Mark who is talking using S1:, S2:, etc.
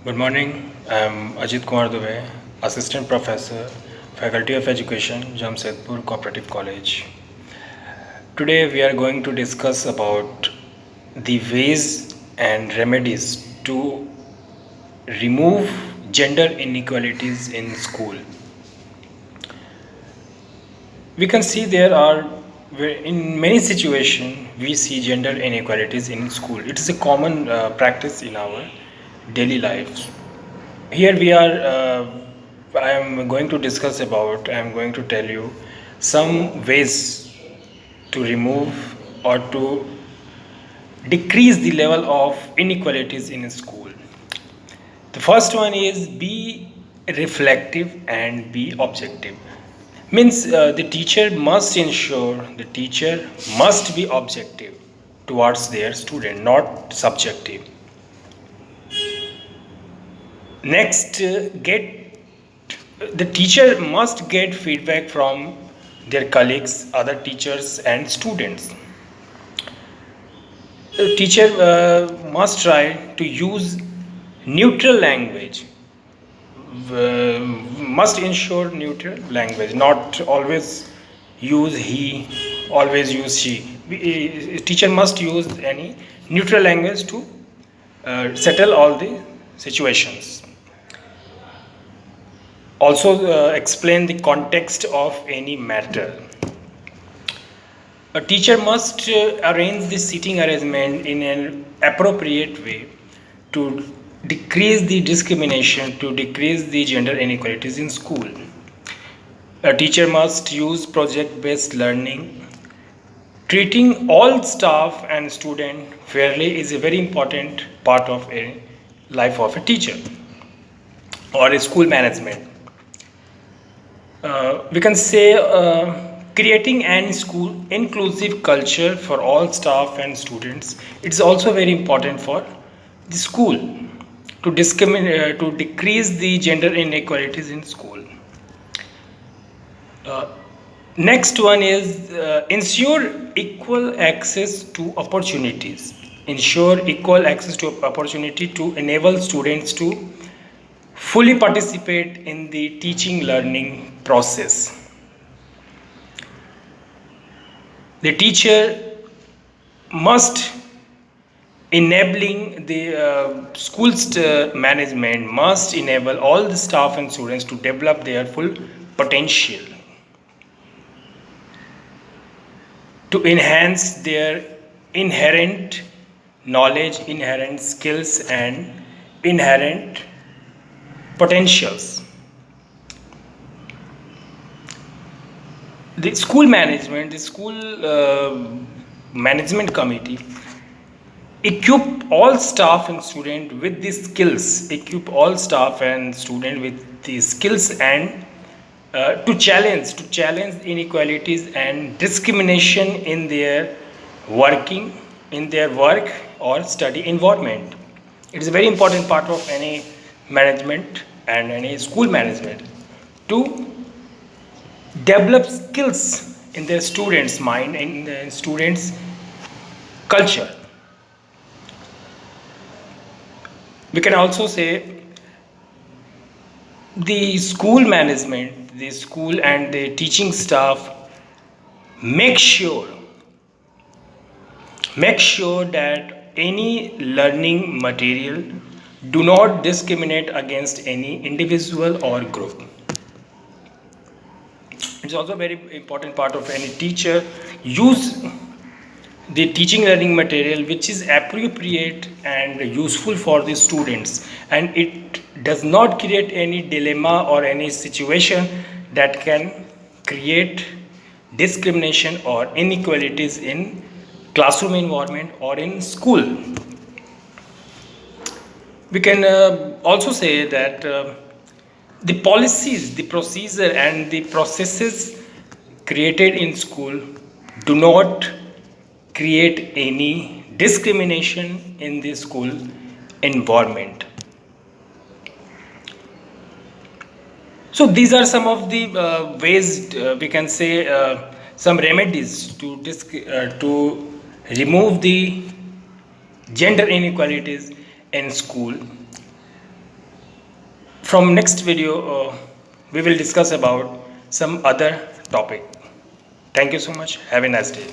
S1: Good morning. I'm Ajit Kumar Dubey, Assistant Professor, Faculty of Education, Jamshedpur Cooperative College. Today we are going to discuss about the ways and remedies to remove gender inequalities in school. We can see there are in many situations we see gender inequalities in school. It is a common practice in our daily lives. Here we are. I am going to discuss about. I am going to tell you some ways to remove or to decrease the level of inequalities in school. The first one is be reflective and be objective. Means the teacher must be objective towards their student, not subjective. Next, get the teacher must get feedback from their colleagues, other teachers, and students. The teacher must try to use neutral language. Must ensure neutral language, not always use he, always use she. Teacher must use any neutral language to settle all the situations. Also, explain the context of any matter. A teacher must arrange the seating arrangement in an appropriate way to decrease the discrimination, to decrease the gender inequalities in school. A teacher must use project based learning. Treating all staff and student fairly is a very important part of a life of a teacher or a school management. We can say creating an school inclusive culture for all staff and students. It's also very important for the school to discriminate to decrease the gender inequalities in school. uh, Next one is ensure equal access to opportunities. Ensure equal access to opportunity to enable students to fully participate in the teaching learning process. The teacher must enabling the school management must enable all the staff and students to develop their full potential, to enhance their inherent knowledge, inherent skills, and inherent potentials. The school management committee equip all staff and student with the skills, equip all staff and student with the skills and to challenge inequalities and discrimination in their working in their work or study environment. It is a very important part of any management and any school management to develop skills in their students mind, in the students culture. We can also say the school management, the school and the teaching staff make sure that any learning material do not discriminate against any individual or group. It's also a very important part of any teacher use the teaching learning material which is appropriate and useful for the students, and it does not create any dilemma or any situation that can create discrimination or inequalities in classroom environment or in school. We can also say that the policies, the procedure, and the processes created in school do not create any discrimination in the school environment. So these are some of the ways, we can say some remedies to remove the gender inequalities in school. From next video, we will discuss about some other topic. Thank you so much. Have a nice day.